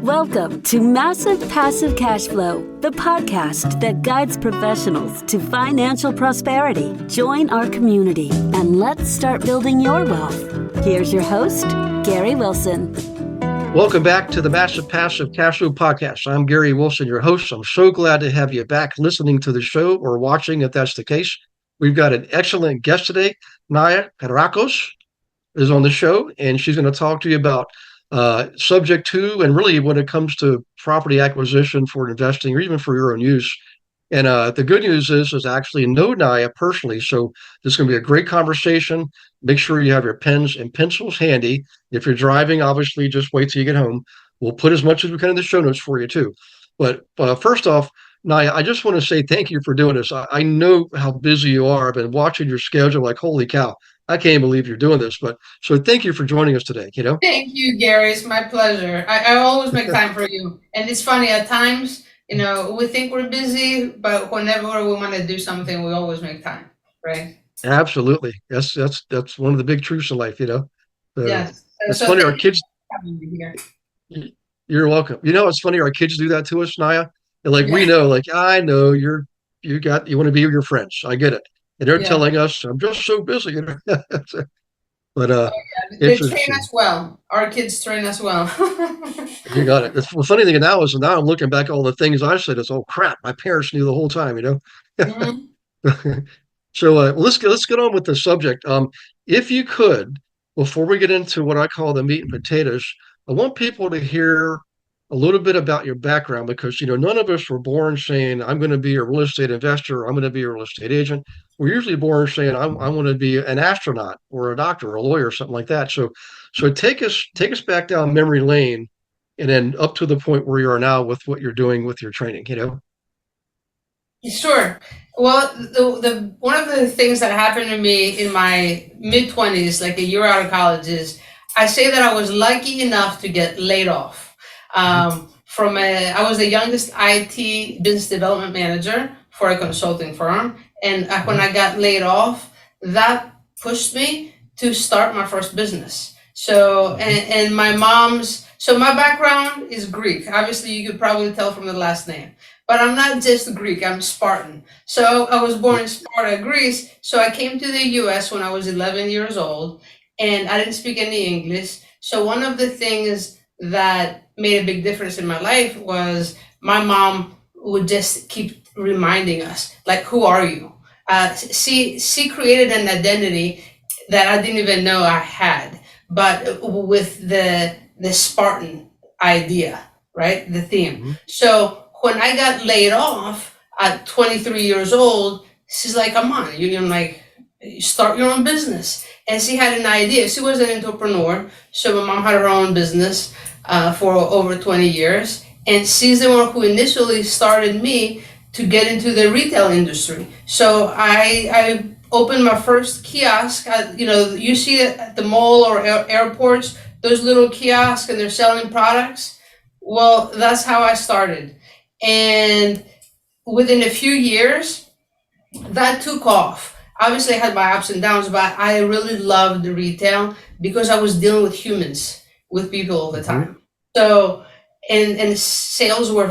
Welcome to Massive Passive Cash Flow, the podcast that guides professionals to financial prosperity. Join our community and let's start building your wealth. Here's your host, Gary Wilson. Welcome back to the Massive Passive Cash Flow podcast. I'm Gary Wilson, your host. I'm so glad to have you back listening to the show or watching if that's the case. We've got an excellent guest today. Nayia Pierrakos is on the show, and she's going to talk to you about subject to, and really when it comes to property acquisition for investing or even for your own use. And the good news is I actually know Nayia personally, so this is going to be a great conversation. Make sure you have your pens and pencils handy. If you're driving, obviously just wait till you get home. We'll put as much as we can in the show notes for you too. But first off, Nayia, I just want to say thank you for doing this. I know how busy you are. I've been watching your schedule like, holy cow, I can't believe you're doing this. But so thank you for joining us today. Thank you, Gary. It's my pleasure. I always make time for you. And it's funny at times, we think we're busy, but whenever we want to do something, we always make time, right? Absolutely. That's one of the big truths in life, So yes. It's funny, our kids. You're welcome. It's funny, our kids do that to us, Nayia. And we know, I know you want to be with your friends. I get it. And they're telling us, I'm just so busy, But they train us well. Our kids train us well. You got it. The funny thing now is now I'm looking back at all the things I said. It's, oh crap, my parents knew the whole time, Mm-hmm. So let's get on with the subject. If you could, before we get into what I call the meat and potatoes, I want people to hear a little bit about your background, because none of us were born saying I'm going to be a real estate investor, or I'm going to be a real estate agent. We're usually born saying I want to be an astronaut or a doctor or a lawyer or something like that. So take us back down memory lane, and then up to the point where you are now with what you're doing with your training. Sure. Well, the one of the things that happened to me in my mid-20s, like a year out of college, is I say that I was lucky enough to get laid off. I was the youngest IT business development manager for a consulting firm. And when I got laid off, that pushed me to start my first business. So, and my background is Greek. Obviously, you could probably tell from the last name. But I'm not just Greek, I'm Spartan. So I was born in Sparta, Greece. So I came to the US when I was 11 years old, and I didn't speak any English. So one of the things that made a big difference in my life was my mom would just keep reminding us, who are you? She created an identity that I didn't even know I had, but with the Spartan idea, right? The theme. Mm-hmm. So when I got laid off at 23 years old, she's like, come on, you start your own business. And she had an idea. She was an entrepreneur. So my mom had her own business for over 20 years. And she's the one who initially started me to get into the retail industry. So I opened my first kiosk. You see it at the mall or airports, those little kiosks, and they're selling products. Well, that's how I started. And within a few years, that took off. Obviously, I had my ups and downs, but I really loved the retail because I was dealing with humans, with people all the time. So, and sales were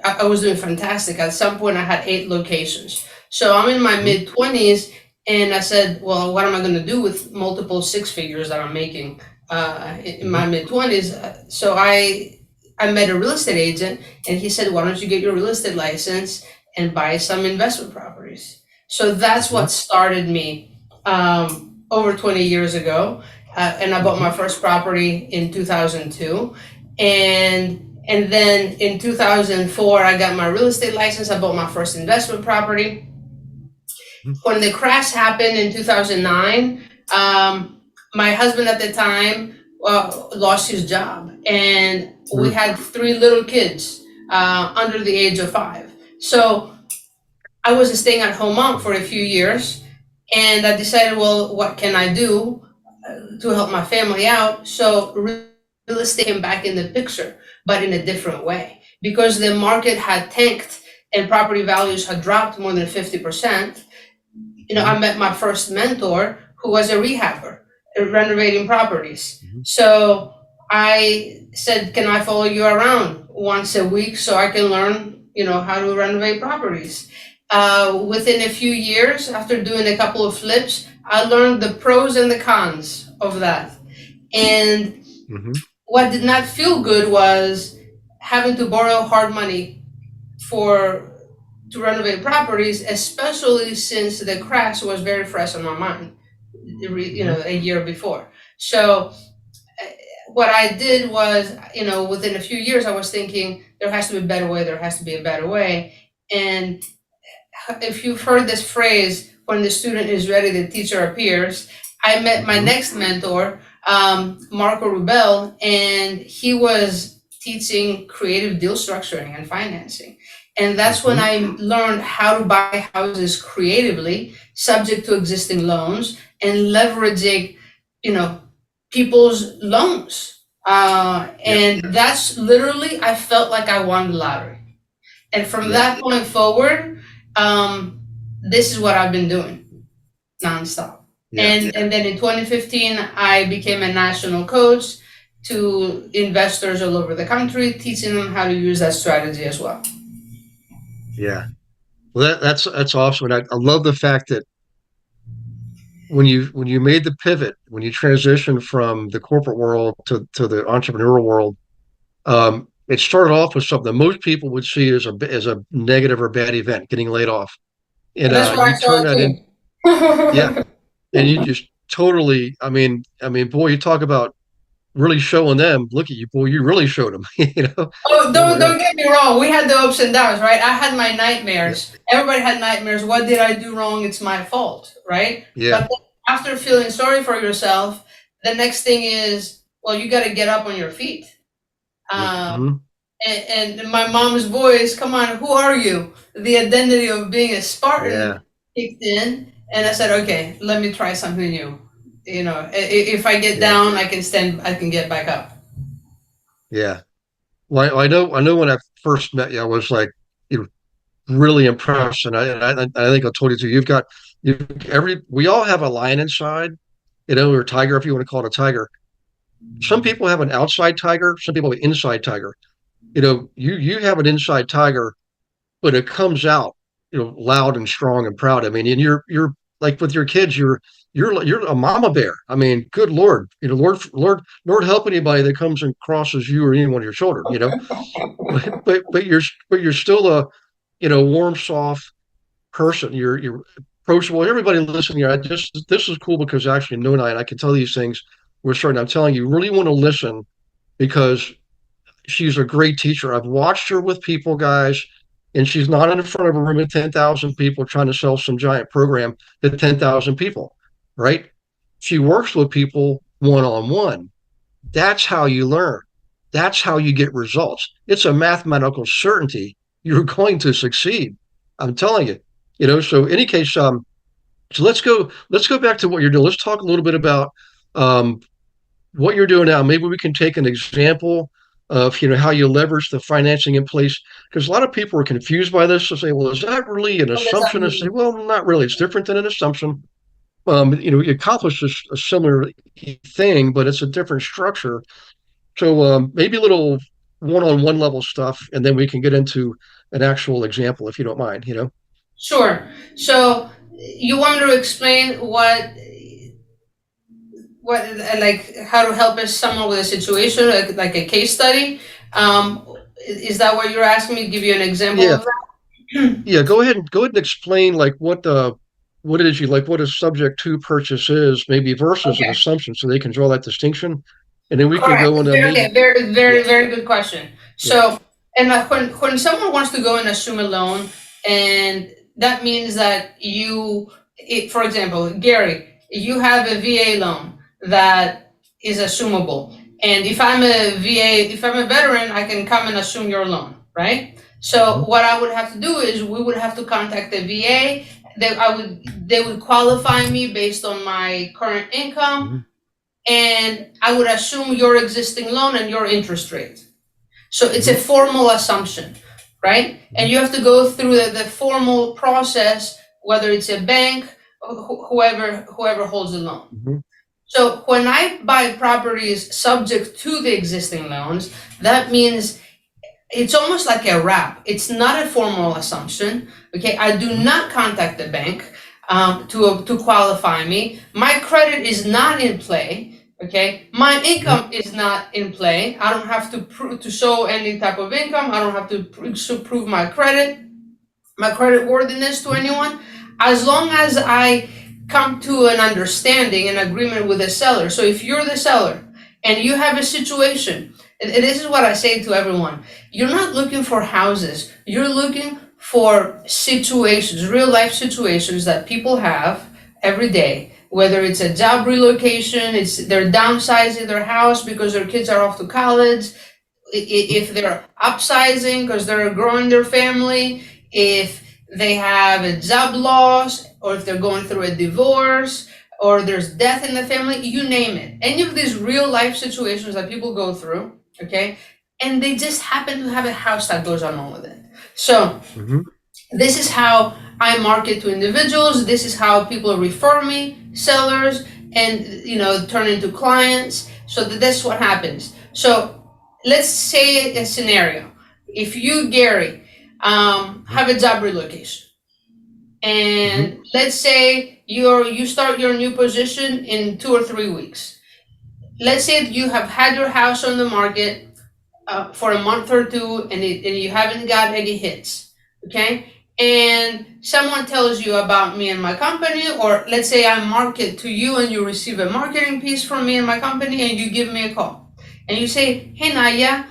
I was doing fantastic. At some point, I had 8 locations. So I'm in my mid-20s, and I said, well, what am I going to do with multiple 6 figures that I'm making in my mid-20s? So I met a real estate agent, and he said, why don't you get your real estate license and buy some investment properties? So that's what started me over 20 years ago. And I bought my first property in 2002. And then in 2004, I got my real estate license. I bought my first investment property. When the crash happened in 2009, my husband at the time lost his job. And we had 3 little kids under the age of 5. So I was a staying-at-home mom for a few years, and I decided, well, what can I do to help my family out? So real estate came back in the picture, but in a different way, because the market had tanked and property values had dropped more than 50%. I met my first mentor, who was a rehabber, renovating properties. So I said, can I follow you around once a week so I can learn, how to renovate properties? Within a few years, after doing a couple of flips, I learned the pros and the cons of that. And Mm-hmm. what did not feel good was having to borrow hard money to renovate properties, especially since the crash was very fresh on my mind, Mm-hmm. a year before. So what I did was, within a few years, I was thinking there has to be a better way. There has to be a better way. And if you've heard this phrase, when the student is ready, the teacher appears. I met my Mm-hmm. next mentor, Marco Rubel, and he was teaching creative deal structuring and financing. And that's when Mm-hmm. I learned how to buy houses creatively, subject to existing loans, and leveraging, you know, people's loans. Yeah. And that's literally, I felt like I won the lottery. And from Yeah. that point forward, this is what I've been doing nonstop. Yeah. And then in 2015, I became a national coach to investors all over the country, teaching them how to use that strategy as well. Yeah. Well, that's awesome. And I love the fact that when you made the pivot, when you transitioned from the corporate world to the entrepreneurial world, it started off with something that most people would see as a negative or bad event, getting laid off, and And that's what I you saw turn that in, yeah, too. and you just totally. I mean, boy, you talk about really showing them. Look at you, boy, you really showed them. Oh, Oh my don't God, get me wrong. We had the ups and downs, right? I had my yeah, nightmares. Everybody had nightmares. What did I do wrong? It's my fault, right? But yeah, then after feeling sorry for yourself, the next thing is, well, you got to get up on your feet. Um, hmm, and my mom's voice, come on, who are you? The identity of being a yeah, Spartan kicked in, and I said, okay, let me try something new. If I get yeah, down, I can get back up. yeah. Well, I know. When I first met you, I was like, you know, really impressed, and I think I told you too. We all have a lion inside, or a tiger, if you want to call it a tiger. Some people have an outside tiger, some people have an inside tiger. You have an inside tiger, but it comes out, loud and strong and proud. I mean, and you're like with your kids, you're a mama bear. I mean, good Lord, Lord help anybody that comes and crosses you or any one of your children, but you're still a, warm, soft person. You're approachable. Everybody listening here, this is cool because actually, no, and I can tell these things. We're starting. I'm telling you, you really want to listen because she's a great teacher. I've watched her with people, guys, and she's not in front of a room of 10,000 people trying to sell some giant program to 10,000 people, right? She works with people one on one. That's how you learn. That's how you get results. It's a mathematical certainty you're going to succeed. I'm telling you. So in any case, so let's go back to what you're doing. Let's talk a little bit about um, what you're doing now. Maybe we can take an example of how you leverage the financing in place, because a lot of people are confused by this. To say, well, is that really an What does that assumption? I say, mean? well, not really. It's different than an assumption. It accomplishes a similar thing, but it's a different structure. So maybe a little one-on-one level stuff, and then we can get into an actual example, if you don't mind. Sure. So you want me to explain what like how to help us someone with a situation, like a case study? Is that what you're asking me? Give you an example Yeah, of that? yeah. Go ahead and explain like what it is you like, what a subject to purchase is, maybe versus an Okay. assumption, so they can draw that distinction, and then we can Correct. go into Okay. maybe, Very, yeah, very, very good question. yeah, So, and when someone wants to go and assume a loan, and that means that for example, Gary, you have a VA loan that is assumable, and if I'm a veteran, I can come and assume your loan, right? So, hmm, what I would have to do is we would have to contact the VA. They would qualify me based on my current income, hmm, and I would assume your existing loan and your interest rate. So it's a hmm, formal assumption, right? And you have to go through the formal process, whether it's a bank or whoever holds the loan. hmm, So when I buy properties subject to the existing loans, that means it's almost like a wrap. It's not a formal assumption. Okay, I do not contact the bank to qualify me. My credit is not in play. Okay, my income is not in play. I don't have to show any type of income. I don't have to prove my credit worthiness to anyone, as long as I come to an understanding, an agreement with the seller. So if you're the seller and you have a situation, and this is what I say to everyone, you're not looking for houses, you're looking for situations, real life situations that people have every day, whether it's a job relocation, they're downsizing their house because their kids are off to college, if they're upsizing because they're growing their family, if they have a job loss, or if they're going through a divorce, or there's death in the family, you name it. Any of these real life situations that people go through, okay? And they just happen to have a house that goes along with it. So this is how I market to individuals. This is how people refer me, sellers, and turn into clients. So that's what happens. So let's say a scenario. If you, Gary, have a job relocation, and let's say you start your new position in 2 or 3 weeks. Let's say you have had your house on the market for a month or two, and you haven't got any hits, okay? And someone tells you about me and my company, or let's say I market to you and you receive a marketing piece from me and my company, and you give me a call. And you say, hey, Nayia,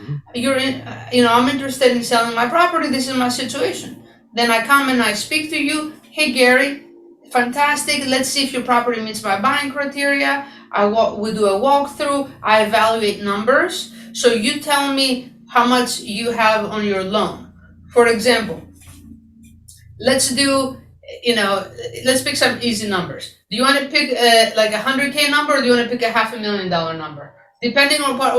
I'm interested in selling my property. This is my situation. Then I come and I speak to you. Hey, Gary, fantastic. Let's see if your property meets my buying criteria. We do a walkthrough. I evaluate numbers. So you tell me how much you have on your loan. For example, let's pick some easy numbers. Do you want to pick like a 100K number, or do you want to pick a $500,000 number? Depending on what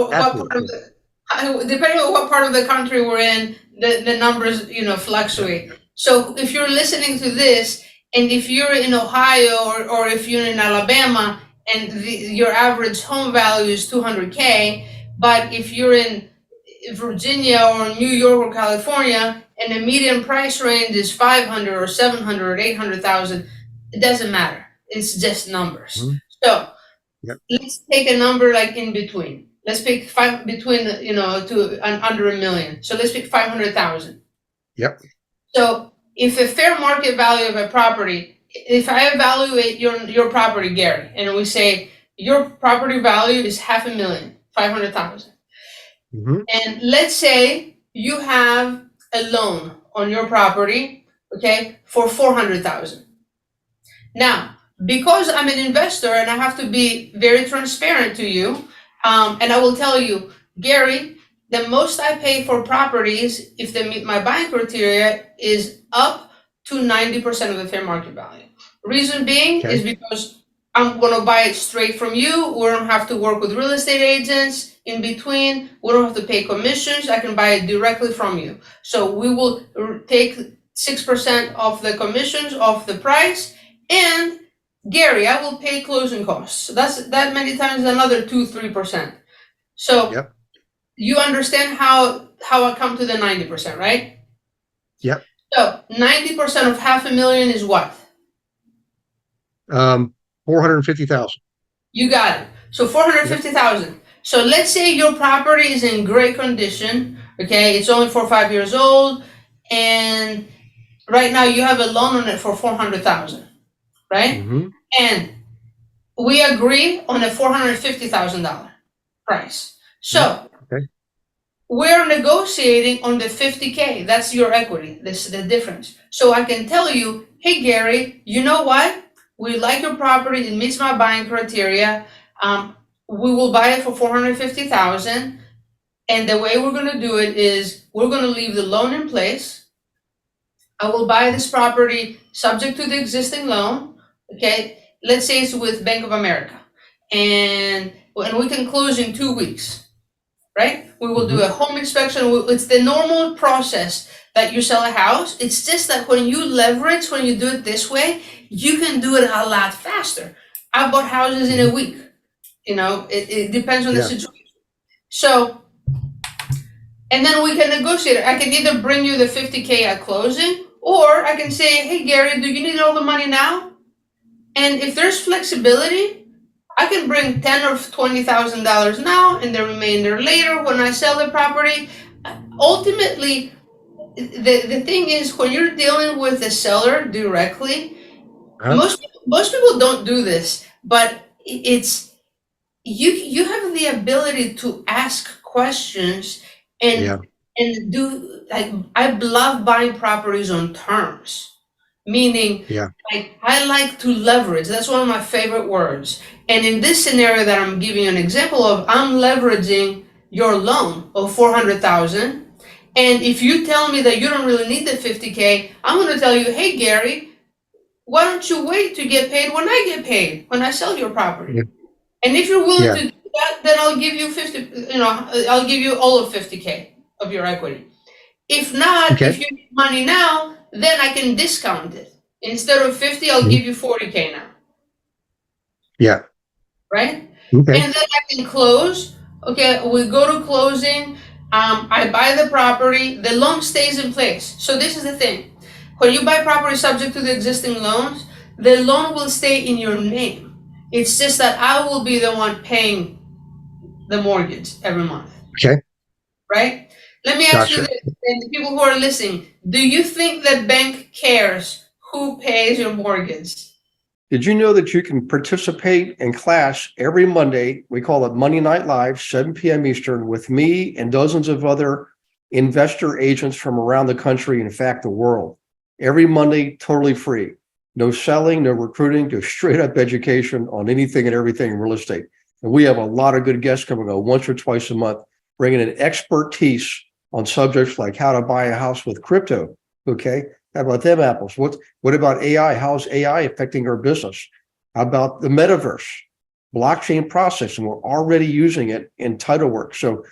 part of the country we're in, the numbers fluctuate. So if you're listening to this, and if you're in Ohio or if you're in Alabama, and your average home value is 200K, but if you're in Virginia or New York or California, and the median price range is 500 or 700 or 800,000, it doesn't matter. It's just numbers. So let's take a number like in between. Let's pick between to under $1 million. So let's pick 500,000. Yep. So if a fair market value of a property, if I evaluate your property, Gary, and we say your property value is $500,000, 500,000. And let's say you have a loan on your property, okay, for 400,000. Now, because I'm an investor and I have to be very transparent to you, and I will tell you, Gary, the most I pay for properties, if they meet my buying criteria, is up to 90% of the fair market value. Reason being is because I'm going to buy it straight from you. We don't have to work with real estate agents in between. We don't have to pay commissions. I can buy it directly from you. So we will take 6% of the commissions off the price. And Gary, I will pay closing costs. So that's that many times another 2-3%. So you understand how I come to the 90%, right? Yep. So 90% of $500,000 is what? 450,000. You got it. So 450,000. So let's say your property is in great condition. Okay, it's only 4 or 5 years old, and right now you have a loan on it for 400,000, right? And we agree on a $450,000 price. So we're negotiating on the 50K. That's your equity. This is the difference. So I can tell you, hey Gary, you know what? We like your property. It meets my buying criteria. We will buy it for 450,000. And the way we're going to do it is we're going to leave the loan in place. I will buy this property subject to the existing loan. Okay. Let's say it's with Bank of America, and we can close in 2 weeks, right? We will do a home inspection. It's the normal process that you sell a house. It's just that when you do it this way, you can do it a lot faster. I bought houses in a week. It depends on the Yeah. situation. So, and then we can negotiate. I can either bring you the 50K at closing, or I can say, hey, Gary, do you need all the money now? And if there's flexibility, I can bring $10,000 or $20,000 now and the remainder later when I sell the property. Ultimately, the thing is, when you're dealing with the seller directly, Huh? most people don't do this, but it's you have the ability to ask questions Yeah. and do, like, I love buying properties on terms, meaning, Yeah. like, I like to leverage. That's one of my favorite words. And in this scenario that I'm giving you an example of, I'm leveraging your loan of 400,000. And if you tell me that you don't really need the 50K, I'm going to tell you, hey, Gary, why don't you wait to get paid when I get paid, when I sell your property? Yeah. And if you're willing Yeah. to do that, then I'll give you I'll give you all of 50K of your equity. If not, Okay. if you need money now, then I can discount it. Instead of 50, I'll Mhm. give you 40K now, Yeah. right? Okay. And then I can close. Okay, we go to closing. I buy the property. The loan stays in place. So this is the thing. When you buy property subject to the existing loans, the loan will stay in your name. It's just that I will be the one paying the mortgage every month, Okay. right? Let me ask you Gotcha. this, and the people who are listening, do you think the bank cares who pays your mortgage? Did you know that you can participate in class every Monday? We call it Monday Night Live, 7 p.m. Eastern, with me and dozens of other investor agents from around the country, in fact, the world. Every Monday, totally free. No selling, no recruiting, just straight up education on anything and everything in real estate. And we have a lot of good guests coming on once or twice a month, bringing in expertise on subjects like how to buy a house with crypto. Okay. How about them apples? What about AI? How's AI affecting our business? How about the metaverse, blockchain processing? We're already using it in title work. So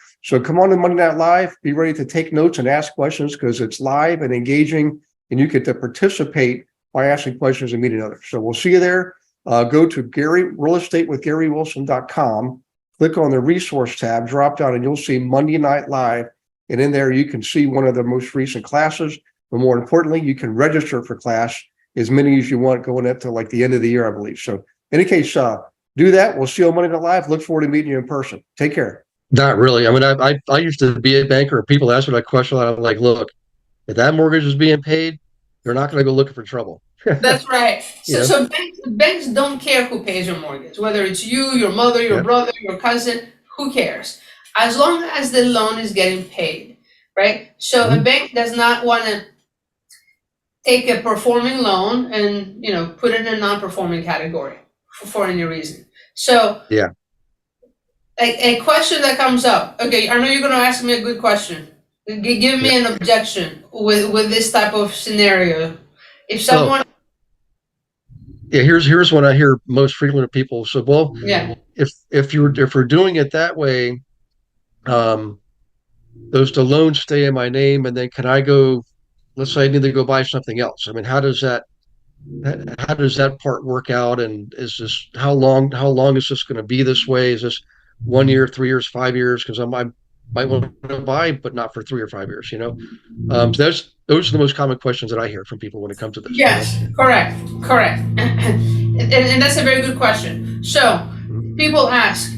come on to Monday Night Live. Be ready to take notes and ask questions because it's live and engaging, and you get to participate by asking questions and meeting others. So we'll see you there. Go to realestateWithGaryWilson.com. Click on the resource tab, drop down, and you'll see Monday Night Live. And in there, you can see one of the most recent classes. But more importantly, you can register for class as many as you want going up to like the end of the year, I believe. So in any case, do that. We'll see you on Monday Night Live. Look forward to meeting you in person. Take care. Not really. I mean, I used to be a banker. People ask me that question. I'm like, look, if that mortgage is being paid, they're not going to go looking for trouble. That's right. You So, know? so banks don't care who pays your mortgage, whether it's you, your mother, your Yep. brother, your cousin, who cares? As long as the loan is getting paid, right? So a Mhm. bank does not want to take a performing loan and, put it in a non-performing category for any reason. So Yeah. a question that comes up. Okay, I know you're going to ask me a good question. Give me an objection with this type of scenario. If Oh, someone, yeah. Here's what I hear most frequently. People say, well, yeah, if we're doing it that way, um, the loans stay in my name, and then can I go? Let's say I need to go buy something else. I mean, how does that part work out? And is this how long is this going to be this way? Is this 1 year, 3 years, 5 years? Because I might want to buy, but not for 3 or 5 years. So those are the most common questions that I hear from people when it comes to this. yes, correct, correct. And that's a very good question. So Mhm. people ask,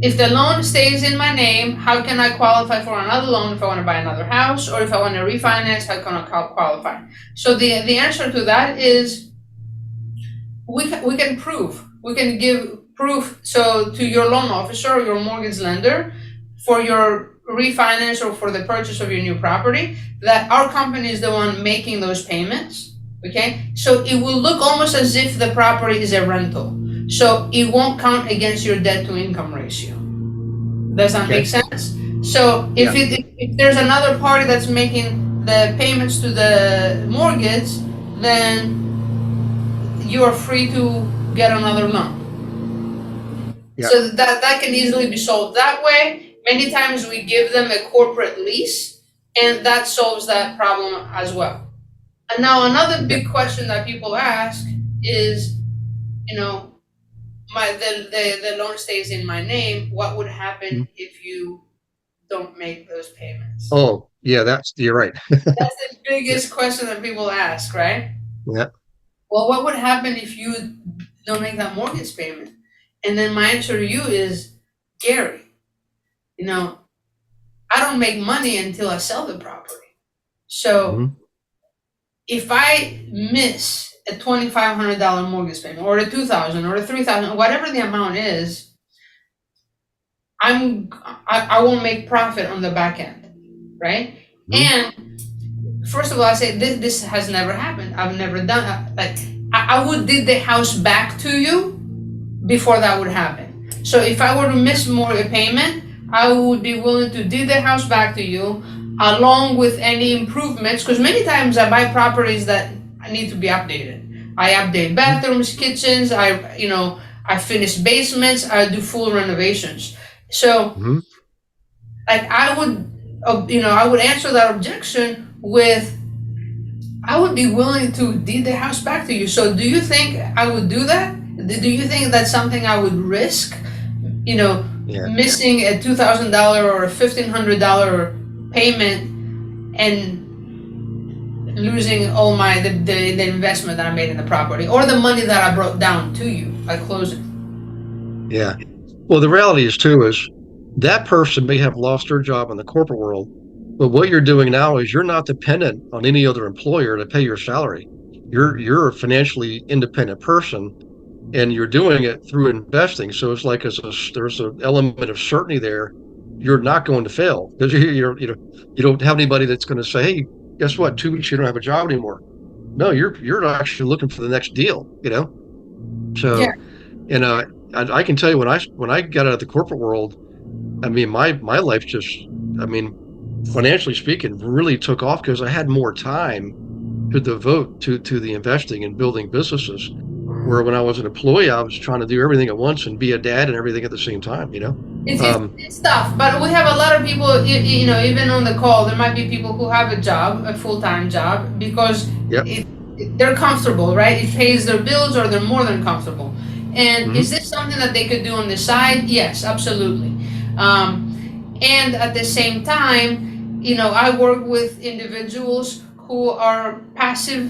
if the loan stays in my name, how can I qualify for another loan if I want to buy another house, or if I want to refinance, how can I qualify? So the answer to that is we can prove. We can give proof so to your loan officer or your mortgage lender for your refinance or for the purchase of your new property that our company is the one making those payments. Okay, so it will look almost as if the property is a rental. So it won't count against your debt to income ratio. Does that make Okay. sense? So Yeah. if there's another party that's making the payments to the mortgage, then you are free to get another loan. Yeah. So that can easily be solved that way. Many times we give them a corporate lease, and that solves that problem as well. And now another Okay. big question that people ask is, you know, the loan stays in my name, what would happen Mhm. if you don't make those payments? Oh, yeah, you're right. That's the Yeah, biggest question that people ask, right? yeah. Well, what would happen if you don't make that mortgage payment? And then my answer to you is, Gary, you know, I don't make money until I sell the property. So Mhm. if I miss a $2,500 mortgage payment, or a 2,000, or a 3,000, whatever the amount is, I won't make profit on the back end, right? Mhm. And first of all, I say this has never happened. I've never done like I would deed the house back to you before that would happen. So if I were to miss more a payment, I would be willing to deed the house back to you along with any improvements, because many times I buy properties that need to be updated. I update bathrooms, kitchens, I finish basements, I do full renovations. So Mhm. like I would answer that objection with, I would be willing to deed the house back to you. So do you think I would do that? Do you think that's something I would risk? You know, Yeah. missing a $2,000 or a $1,500 payment and losing all the investment that I made in the property, or the money that I brought down to you at closing. Yeah. Well, the reality is too is that person may have lost their job in the corporate world, but what you're doing now is you're not dependent on any other employer to pay your salary. You're a financially independent person, and you're doing it through investing. So it's like there's an element of certainty there. You're not going to fail because you don't have anybody that's going to say, "Hey, guess what? 2 weeks you don't have a job anymore." No, you're actually looking for the next deal. Yeah. So and I can tell you when I got out of the corporate world, I mean my life just, I mean, financially speaking, really took off because I had more time to devote to the investing and building businesses. Where when I was an employee, I was trying to do everything at once and be a dad and everything at the same time. Um, It's tough, but we have a lot of people, even on the call, there might be people who have a job, a full-time job, because yep. they're comfortable, right? It pays their bills, or they're more than comfortable. And is Hmm. this something that they could do on the side? Yes, absolutely. And at the same time, I work with individuals who are passive,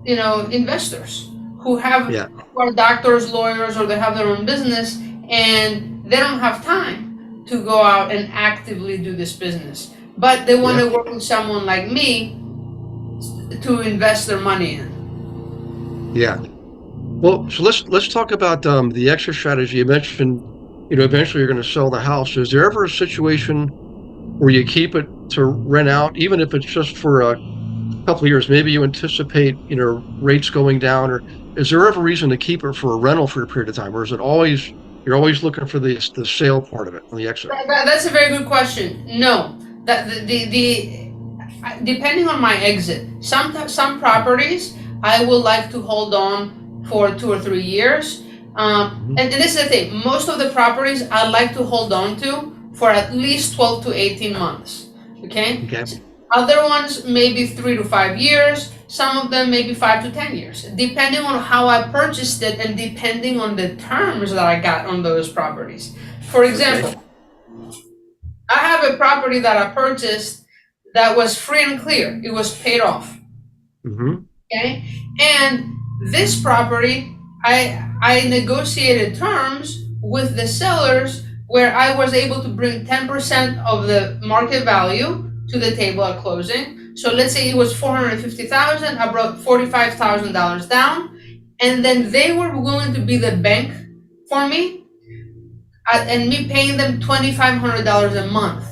investors, Yeah. who are doctors, lawyers, or they have their own business, and they don't have time to go out and actively do this business. But they want Yeah. to work with someone like me to invest their money in. Yeah. Well, so let's talk about the exit strategy. You mentioned, eventually you're going to sell the house. Is there ever a situation where you keep it to rent out, even if it's just for a couple of years? Maybe you anticipate, rates going down, or is there ever reason to keep it for a rental for a period of time, or is it always you're always looking for the sale part of it on the exit? That's a very good question. No, that depending on my exit, some properties I would like to hold on for 2 or 3 years. Hmm. And this is the thing: most of the properties I like to hold on to for at least 12 to 18 months. Okay. Okay. Other ones maybe 3 to 5 years. Some of them maybe 5 to 10 years, depending on how I purchased it and depending on the terms that I got on those properties. For Okay. example, I have a property that I purchased that was free and clear. It was paid off. Hmm. Okay. And this property, I negotiated terms with the sellers where I was able to bring 10% of the market value to the table at closing. So let's say it was 450,000, I brought $45,000 down, and then they were willing to be the bank for me, and me paying them $2,500 a month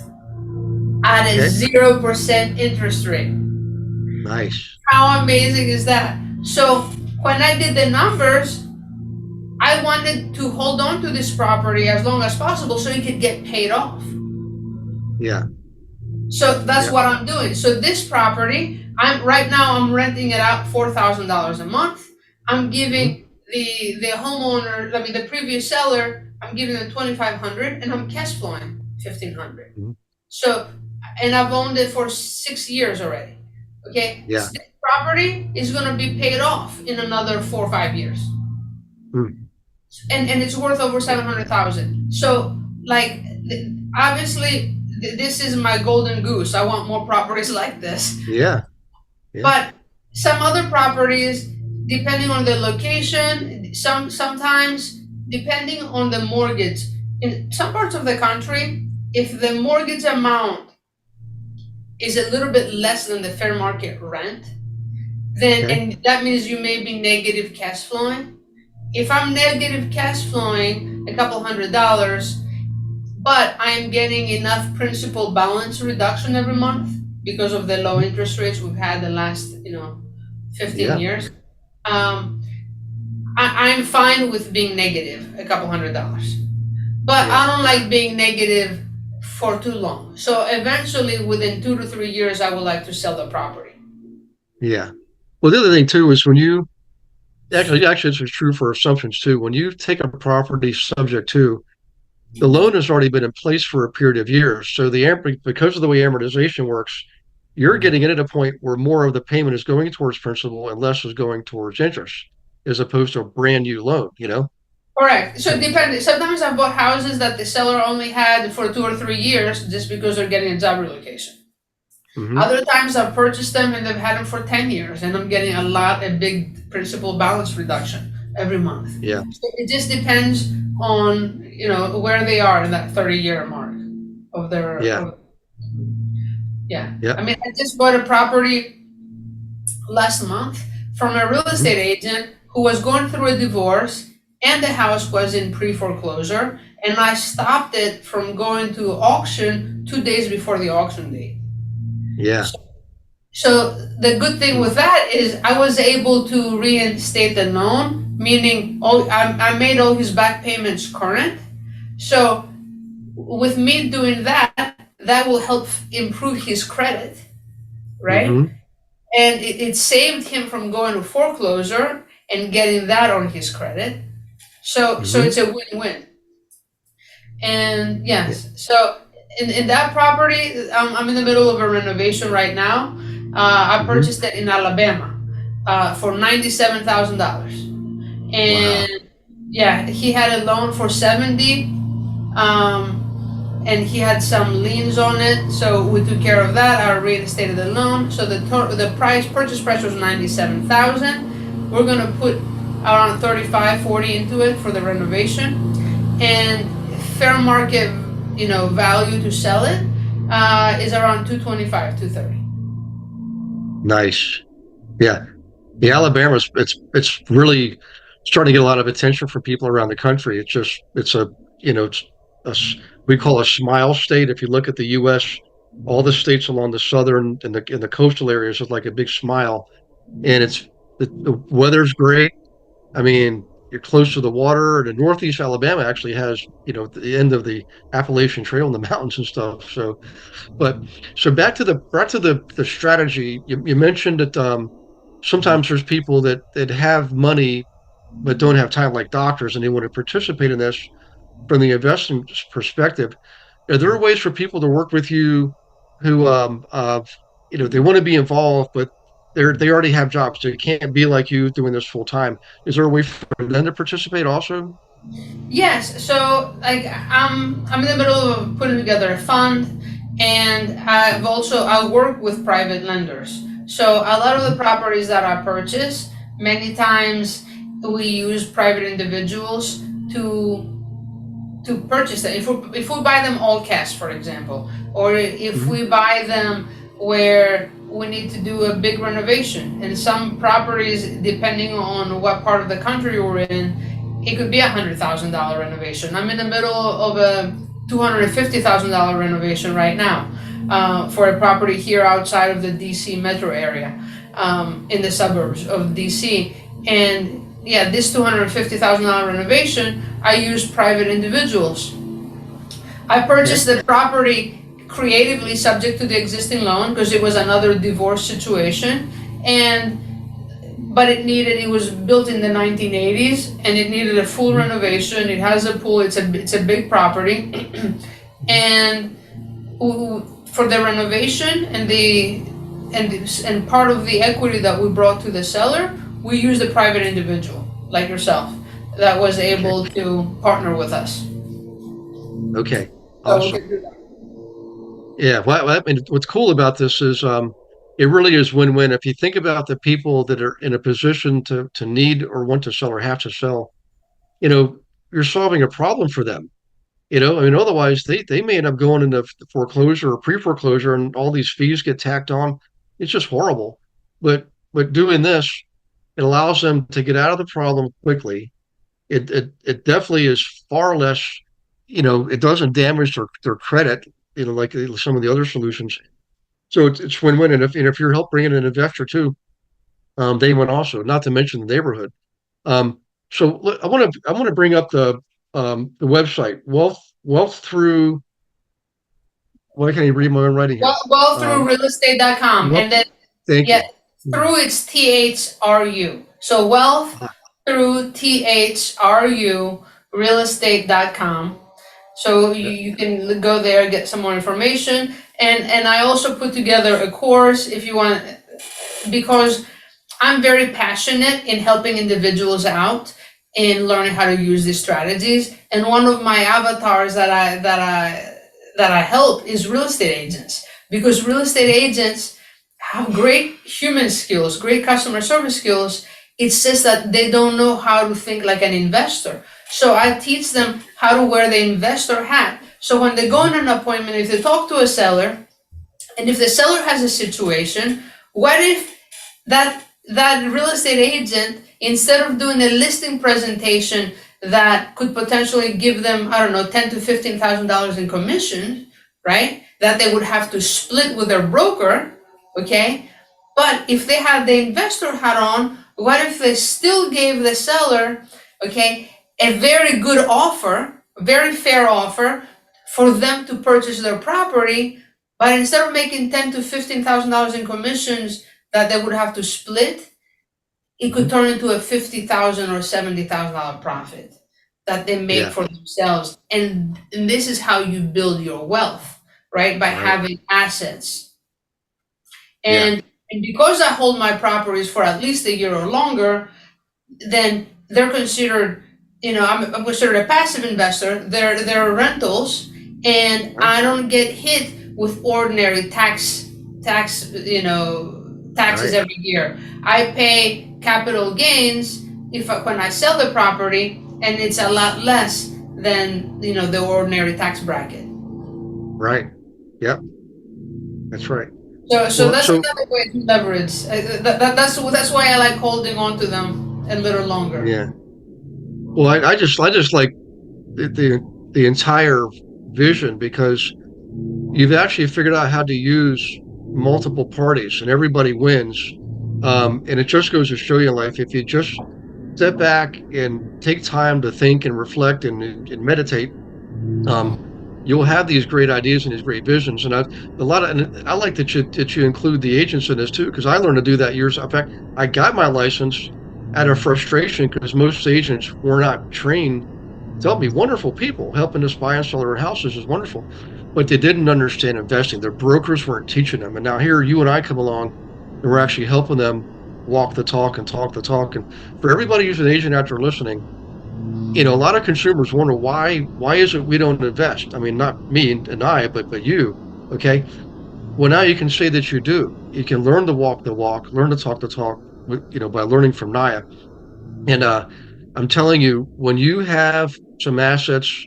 at a Okay. 0% interest rate. Nice. How amazing is that? So when I did the numbers, I wanted to hold on to this property as long as possible so it could get paid off. Yeah. So that's Yeah. what I'm doing. So this property, I'm renting it out $4,000 a month. I'm Hmm. giving the homeowner, I mean the previous seller, I'm giving them 2,500, and I'm cash flowing 1,500. Hmm. So, and I've owned it for 6 years already. Okay, Yeah. so this property is gonna be paid off in another 4 or 5 years. Mm. and it's worth over 700,000. So like obviously this is my golden goose. I want more properties like this. Yeah. Yeah. But some other properties, depending on the location, sometimes depending on the mortgage. In some parts of the country, if the mortgage amount is a little bit less than the fair market rent, then Okay. and that means you may be negative cash flowing. If I'm negative cash flowing a couple $100s, but I'm getting enough principal balance reduction every month because of the low interest rates we've had the last 15 Yeah. years, I'm fine with being negative a couple $100s. But Yeah. I don't like being negative for too long. So eventually, within 2 to 3 years, I would like to sell the property. Yeah. Well, the other thing too is when you actually this is true for assumptions too. When you take a property subject to, the loan has already been in place for a period of years. So because of the way amortization works, you're getting in at a point where more of the payment is going towards principal and less is going towards interest, as opposed to a brand new loan, Correct. So it depends. Sometimes I've bought houses that the seller only had for 2 or 3 years just because they're getting a job relocation. Mm-hmm. Other times I've purchased them and they've had them for 10 years and I'm getting a big principal balance reduction every month. Yeah. So it just depends on, where they are in that 30-year mark of their. Yeah. Yeah. Yeah. I mean, I just bought a property last month from a real estate agent who was going through a divorce and the house was in pre-foreclosure, and I stopped it from going to auction 2 days before the auction date. Yeah. So the good thing with that is I was able to reinstate the loan, meaning I made all his back payments current. So with me doing that will help improve his credit, right? Mm-hmm. And it saved him from going to foreclosure and getting that on his credit. So it's a win-win. And yes, so in that property, I'm in the middle of a renovation right now. I purchased it in Alabama for $97,000. And yeah, he had a loan for 70, and he had some liens on it. So we took care of that. I reinstated the loan. So the purchase price was $97,000. We're gonna put around 35-40 into it for the renovation, and fair market value to sell it is around $225-$230. Nice. Yeah. The Alabama's it's really starting to get a lot of attention from people around the country. We call a smile state. If you look at the U.S., all the states along the southern and the coastal areas is like a big smile, and the weather's great. I mean, you're close to the water. The Northeast Alabama actually has, the end of the Appalachian Trail in the mountains and stuff. So back to the strategy. You mentioned that sometimes there's people that have money but don't have time, like doctors, and they want to participate in this from the investment perspective. Are there ways for people to work with you who they want to be involved, but they already have jobs, so it can't be like you doing this full time? Is there a way for them to participate also? Yes. So I'm in the middle of putting together a fund, and I work with private lenders. So a lot of the properties that I purchase, many times we use private individuals to purchase them. If we buy them all cash, for example, or if we buy them where we need to do a big renovation. And some properties, depending on what part of the country we're in, it could be $100,000 renovation. I'm in the middle of a $250,000 renovation right now for a property here outside of the DC metro area, in the suburbs of DC. And yeah, this $250,000 renovation, I use private individuals. I purchased the property creatively subject to the existing loan because it was another divorce situation, but it was built in the 1980s and it needed a full renovation. It has a pool. It's a big property, and for the renovation and part of the equity that we brought to the seller, we used a private individual like yourself that was Okay. able to partner with us. Okay. So we Awesome. could do that. Yeah. Well, I mean, what's cool about this is it really is win-win. If you think about the people that are in a position to need or want to sell or have to sell, you know, you're solving a problem for them. I mean, otherwise they may end up going into foreclosure or pre-foreclosure, and all these fees get tacked on. It's just horrible. But doing this, it allows them to get out of the problem quickly. It definitely is far less. It doesn't damage their credit. Like some of the other solutions. So it's win-win. And if you're help bringing an investor too, they win also. Not to mention the neighborhood. So I want to bring up the website wealth through. Why can't you read my own writing here? Well, through Um, realestate.com, wealth. and then Thank yeah, you. through it's THRU. So wealth Ah, through THRU realestate.com. So yeah, you can go there, get some more information. And I also put together a course if you want, because I'm very passionate in helping individuals out in learning how to use these strategies. And one of my avatars that I help is real estate agents, because real estate agents have great human skills, great customer service skills. It's just that they don't know how to think like an investor. So I teach them how to wear the investor hat. So when they go on an appointment, if they talk to a seller, and if the seller has a situation, what if that real estate agent, instead of doing a listing presentation that could potentially give them, I don't know, $10,000 to $15,000 in commission, right? That they would have to split with their broker, okay? But if they had the investor hat on, what if they still gave the seller, okay, a very good offer, a very fair offer for them to purchase their property, but instead of making $10,000 to $15,000 in commissions that they would have to split, it could turn into a $50,000 or $70,000 profit that they make yeah, for themselves. And this is how you build your wealth, right? By right. having assets. Yeah, And because I hold my properties for at least a year or longer, then they're considered, I'm considered a passive investor. They're rentals, and right, I don't get hit with ordinary tax, taxes right, every year. I pay capital gains when I sell the property, and it's a lot less than the ordinary tax bracket. right. Yep, that's right. So Well, that's so another way to leverage. That's why I like holding on to them a little longer. yeah. Well, I just like the entire vision, because you've actually figured out how to use multiple parties and everybody wins. And it just goes to show you in life, if you just step back and take time to think and reflect and meditate, um, you'll have these great ideas and these great visions. And I like that you include the agents in this too, because I learned to do that years. In fact, I got my license out of frustration because most agents were not trained. They'll be wonderful people. Helping us buy and sell our houses is wonderful, but they didn't understand investing. Their brokers weren't teaching them. And now here you and I come along, and we're actually helping them walk the talk and talk the talk. And for everybody who's an agent after listening, a lot of consumers wonder why is it we don't invest? I mean, not me and I, but you. Okay. Well, now you can say that you do. You can learn to walk the walk, learn to talk the talk, by learning from Nayia. And I'm telling you, when you have some assets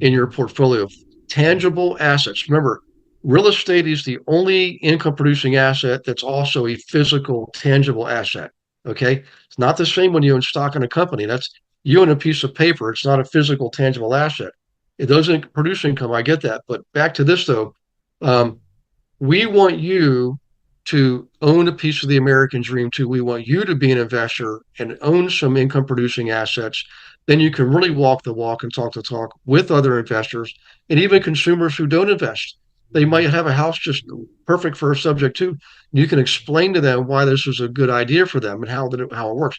in your portfolio, tangible assets. Remember, real estate is the only income producing asset that's also a physical, tangible asset. Okay. It's not the same when you own stock in a company. That's you own a piece of paper. It's not a physical, tangible asset. It doesn't produce income. I get that. But back to this, though. Um, we want you to own a piece of the American dream too. We want you to be an investor and own some income producing assets. Then you can really walk the walk and talk the talk with other investors and even consumers who don't invest. They might have a house just perfect for a subject too. You can explain to them why this is a good idea for them and how it works.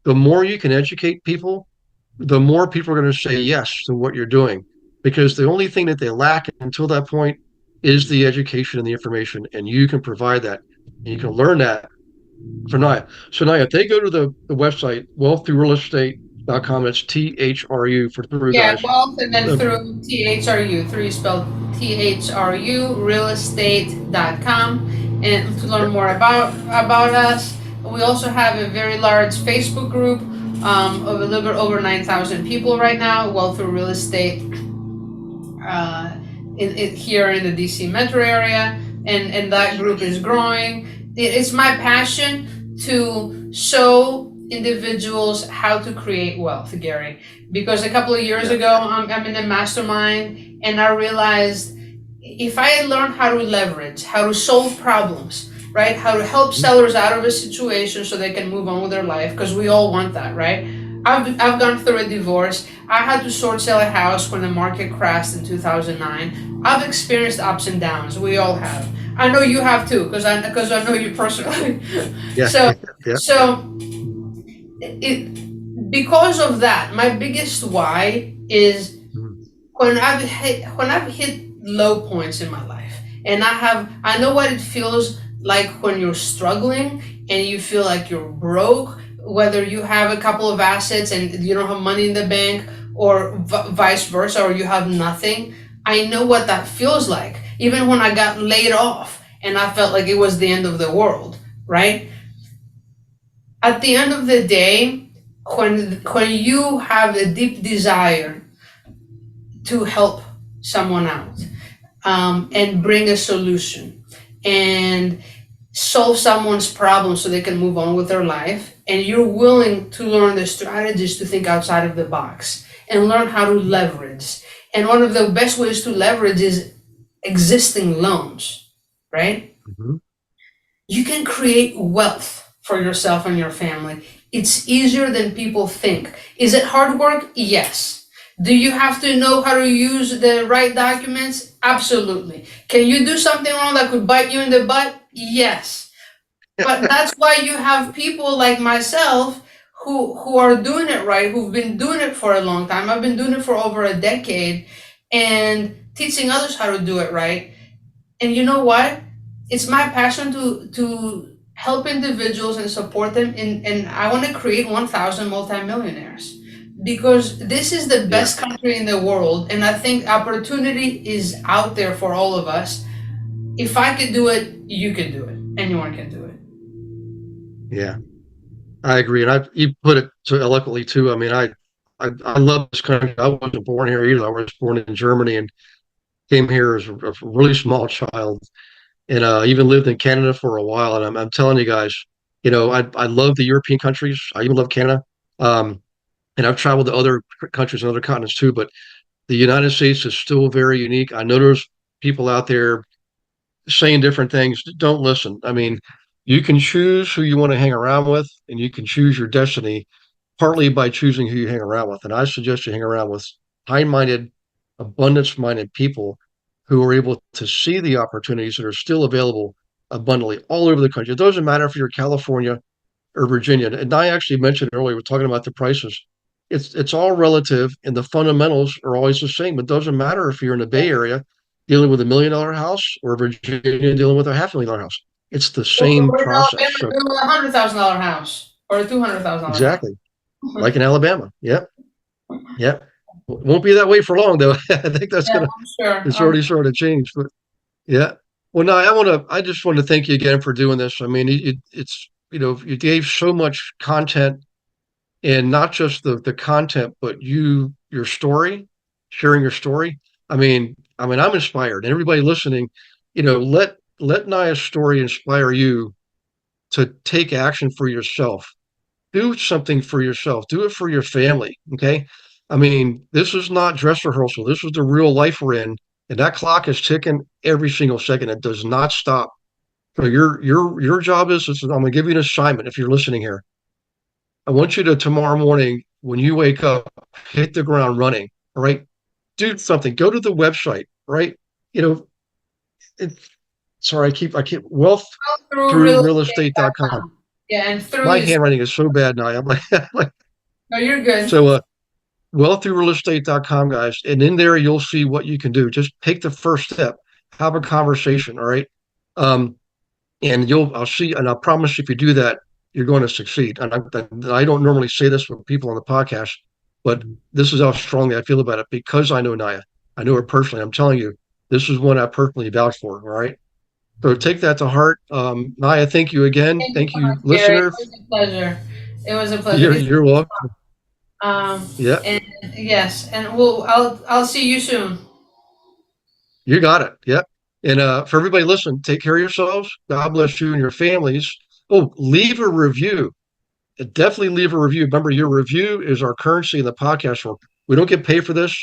The more you can educate people, the more people are going to say yes to what you're doing, because the only thing that they lack until that point is the education and the information, and you can provide that, and you can learn that for Nayia. So Nayia, if they go to the website Wealth Thru Real Estate .com. It's THRU for through, Yeah, guys. wealth and then through THRU, through spelled THRU, realestate.com. And to learn more about us, we also have a very large Facebook group of a little bit over 9,000 people right now, Wealth Thru Real Estate, here in the DC metro area, and that group is growing. It's my passion to show individuals how to create wealth, Gary, because a couple of years ago I'm in a mastermind, and I realized if I learn how to leverage, how to solve problems, right, how to help sellers out of a situation so they can move on with their life, because we all want that, right? I've gone through a divorce. I had to short sell a house when the market crashed in 2009. I've experienced ups and downs. We all have. I know you have too, because I know you personally. Yeah. So Yeah. so because of that, my biggest why is when I've hit low points in my life, and I know what it feels like when you're struggling and you feel like you're broke, whether you have a couple of assets and you don't have money in the bank, or vice versa, or you have nothing. I know what that feels like. Even when I got laid off and I felt like it was the end of the world, right? At the end of the day, when you have a deep desire to help someone out, and bring a solution and solve someone's problem so they can move on with their life, and you're willing to learn the strategies to think outside of the box and learn how to leverage. And one of the best ways to leverage is existing loans, right? Mm-hmm. You can create wealth for yourself and your family. It's easier than people think. Is it hard work? Yes. Do you have to know how to use the right documents? Absolutely. Can you do something wrong that could bite you in the butt? Yes. But that's why you have people like myself who are doing it right, who've been doing it for a long time. I've been doing it for over a decade and teaching others how to do it right. And you know what? It's my passion to help individuals and support them, and I want to create 1,000 multimillionaires, because this is the best country in the world, and I think opportunity is out there for all of us. If I could do it, you can do it. Anyone can do it. Yeah, I agree, and you put it so eloquently too. I mean, I love this country. I wasn't born here either. I was born in Germany and came here as a really small child, and even lived in Canada for a while. And I'm telling you guys, I love the European countries. I even love Canada, and I've traveled to other countries and other continents too. But the United States is still very unique. I know there's people out there saying different things. Don't listen. I mean, you can choose who you want to hang around with, and you can choose your destiny partly by choosing who you hang around with. And I suggest you hang around with high-minded, abundance-minded people who are able to see the opportunities that are still available abundantly all over the country. It doesn't matter if you're California or Virginia. And I actually mentioned earlier, we're talking about the prices. It's all relative, and the fundamentals are always the same. It doesn't matter if you're in the Bay Area dealing with $1 million house or Virginia dealing with a $500,000 house. It's the same Or in process. Alabama, So doing $100,000 house or a $200,000 house. exactly, like in Alabama. Yep, yep. Won't be that way for long though. I think that's Yeah, gonna. I'm sure. It's already sort of changed, but yeah. Well, no, I just want to thank you again for doing this. I mean, it's you gave so much content, and not just the content, but your story, sharing your story. I'm inspired, and everybody listening, let Naya's story inspire you to take action for yourself. Do something for yourself. Do it for your family. Okay. I mean, this is not dress rehearsal. This is the real life we're in, and that clock is ticking every single second. It does not stop. So your job is I'm going to give you an assignment if you're listening here. I want you to tomorrow morning when you wake up, hit the ground running. All right. Do something. Go to the website, right? You know, it's sorry, I keep wealth Through through real realestate.com. Yeah, and through My is handwriting is so bad now. I'm like no, you're good. so wealth through realestate.com, guys. And in there you'll see what you can do. Just take the first step. Have a conversation. All right. Um, and I'll see, and I'll promise if you do that, you're going to succeed. And I don't normally say this with people on the podcast, but this is how strongly I feel about it because I know Nayia. I know her personally. I'm telling you, this is one I personally vouch for. All right. So take that to heart. Nayia, thank you again. Thank you Thank so much, you, Gary. It listener. was a pleasure. It was a pleasure. You're welcome. Yeah, And yes, and I'll see you soon. you got it. Yep. And for everybody listening, take care of yourselves. God bless you and your families. Oh, leave a review. Definitely leave a review. Remember, your review is our currency in the podcast world. We don't get paid for this.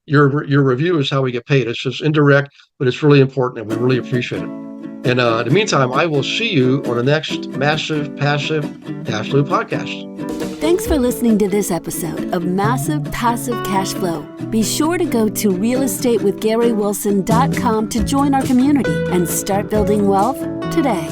Your review is how we get paid. It's just indirect, but it's really important, and we really appreciate it. And in the meantime, I will see you on the next Massive Passive Cash Flow podcast. Thanks for listening to this episode of Massive Passive Cash Flow. Be sure to go to realestatewithgarywilson.com to join our community and start building wealth today.